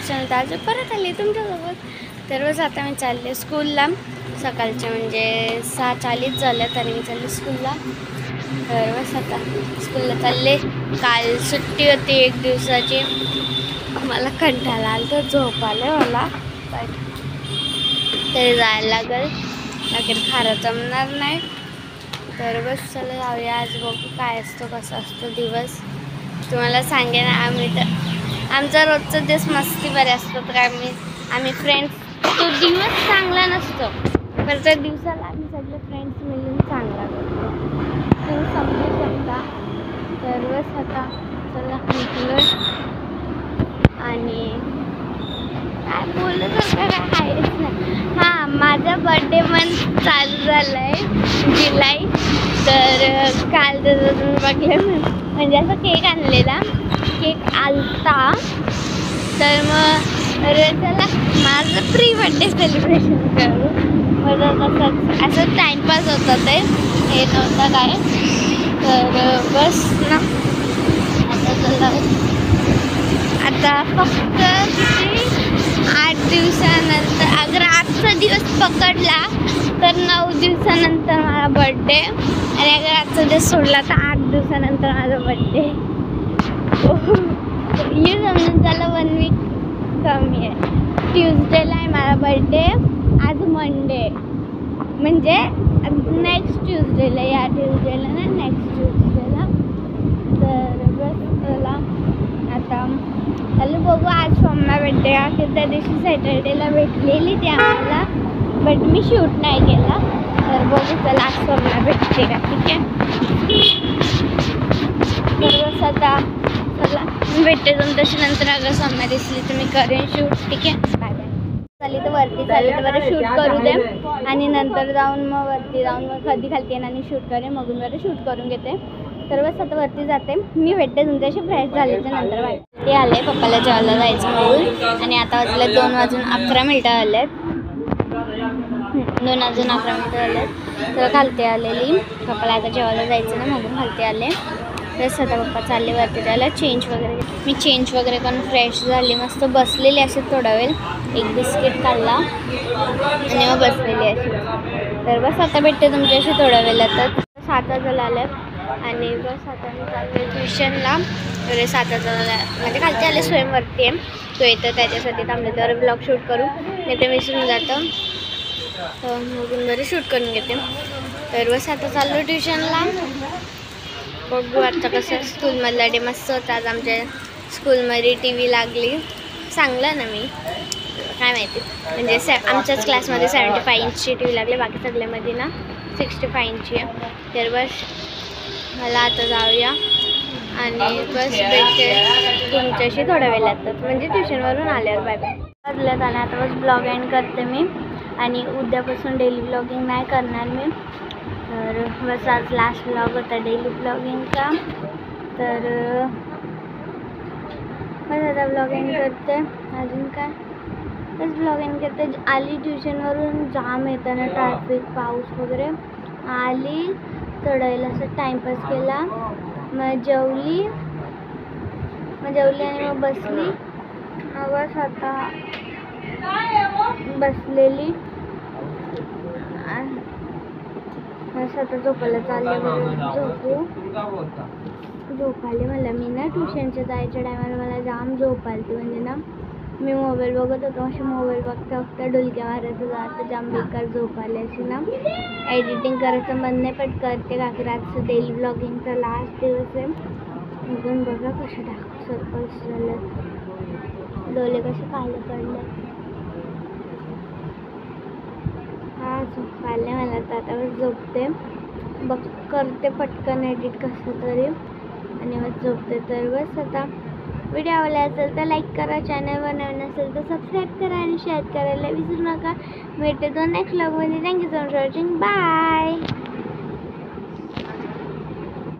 Channel आज परत आली तुमच्यासोबत. तर रोज आता मी चालले स्कूलला. सकाळचे म्हणजे 6:40 झाल्यात आणि मी चालले स्कूलला. तर बस आता स्कूलला चालले. काल सुट्टी होती 1 दिवसाची. मला कंटाळा आला तर झोप आलं मला. तरी जायला लागेल, अखेर खारं जमणार नाही. तर बस चला जाऊया. आज बघू काय असतो, कसा असतो दिवस तुम्हाला सांगेन. आमचा रोजचा दिवस मस्ती बरे असतो. तर आम्ही फ्रेंड्स, तो दिवस चांगला नसतो तर त्या दिवसाला आम्ही सगळे फ्रेंड्स मिळून चांगला करतो, तुम्ही समजू शकता. तर बस आता चला निघलो. आणि काय बोललं तर काय आहेच नाही. हां, माझा बड्डे मंथ चालू झाला आहे जुलै. तर काल जर तुम्ही बघलं म्हणजे असं केक आणलेला, केक आलता. तर मग चला माझं प्री बड्डे सेलिब्रेशन करू. मग असं टाईमपास होता, ते हे नव्हतं काय. तर बस ना आता चला. आता फक्त 8 दिवसानंतर, अगर आजचा दिवस पकडला तर 9 दिवसानंतर माझा बड्डे. आणि अगर आजचा दिवस सोडला तर 8 दिवसानंतर माझा बड्डे. हे समजून त्याला 1 वीक कमी आहे. ट्यूजडेला आहे माझा बड्डे. आज मंडे म्हणजे नेक्स्ट ट्यूजडेला, या ट्यूजडेला ना नेक्स्ट ट्यूजडेला. तर बस चला आता हॅलो बघू. आज सोमना भेटते का की त्या दिवशी सॅटर्डेला भेटलेली ती आम्हाला, बट मी शूट नाही केला. तर बघू चला आज सोमना भेटते का. ठीक आहे. तर बस आता चला भेटते तुमच्याशी नंतर. अगर सोमना दिसली तर मी करेन शूट. ठीक आहे. Bye bye. चाली तर वरती चालली तर बरं शूट करू दे. आणि नंतर जाऊन मग वरती जाऊन मग कधी खालती येणार आणि शूट करेन. मगून बरं शूट करून घेते. तर बस आता वरती जाते. मी भेटते तुमच्याशी फ्रेश झाल्याच्या नंतर. ते आले पप्पाला जेवायला जायचं म्हणून. आणि आता वाजले 2:11 आलेत. 2:11 आलेत. तर खालती आलेली. पप्पाला आता जेवायला जायचं ना, म्हणून खालती आले. बस आता पप्पा चालले वरती त्याला चेंज वगैरे. मी चेंज वगैरे करून फ्रेश झाली. मस्त बसलेली असे थोडा वेळ. एक बिस्किट खाल्ला आणि मग बसलेली अशी. तर बस आता भेटते तुमच्याशी थोड्या वेळात. तर 7 वाजायला आल्यात. आणि बस आता मी चालले ट्युशनला. तर 7 वाजायला म्हणजे खालती आले. स्वयंवरती आहे तो येतं, त्याच्यासाठी थांबले. तर ब्लॉग शूट करू नाही तर विसरून जातं. तर मग बरं शूट करून घेते. तर बस आता चाललो ट्युशनला. बघू आता कसं. स्कूलमधला डे मस्त होता आज. आमच्या स्कूलमध्ये TV लागली. चांगलं ना, मी काय माहिती म्हणजे आमच्याच क्लासमध्ये 75 इंचची TV लागली. बाकी सगळ्यामध्ये ना 65 इंचची आहे. तर बस मला आता जाऊया आणि बस भेटते तुमच्याशी थोड्या वेळात. म्हणजे ट्युशनवरून आल्यावर. Bye bye. बदलत आणि आता बस ब्लॉग एंड करते मी. आणि उद्यापासून डेली ब्लॉगिंग नाही करणार मी. तर बस आज लास्ट ब्लॉग होता डेली ब्लॉगिंगचा. तर बस आता ब्लॉग एंड करते. अजून काय बस ब्लॉग एंड करते. आली ट्युशनवरून. जाम येताना ट्रॅफिक, पाऊस वगैरे. आली थोडा वेळ असं टाईमपास केला. मग जेवली आणि मग बसली. बस आता बसलेली. बस आता झोपायला चालले. झोप आली मला. मी ना ट्युशनच्या जायच्या टायमाला मला जाम झोप आली. म्हणजे ना मी मोबाईल बघत होतो. अशी मोबाईल बघता डुलक्या मारायचं जातं. जाम बेकार झोप आली अशी ना. एडिटिंग करायचं मन नाही, पण करते का की रातचं डेली ब्लॉगिंगचा लास्ट दिवस आहे. बघून बघा कसे डार्क सर्कल्स झालेत, डोळे कसे काळे पडले. हा झोप आले मला. तर आता बस झोपते. करते पटकन एडिट कसं तरी आणि मग झोपते. तर बस आता व्हिडिओ आवडला असेल तर लाईक करा. चॅनलवर नवीन असेल तर सबस्क्राईब करा आणि शेअर करायला विसरू नका. भेटतो नेक्स्ट व्लॉगमध्ये. Thank you so much for watching. Bye.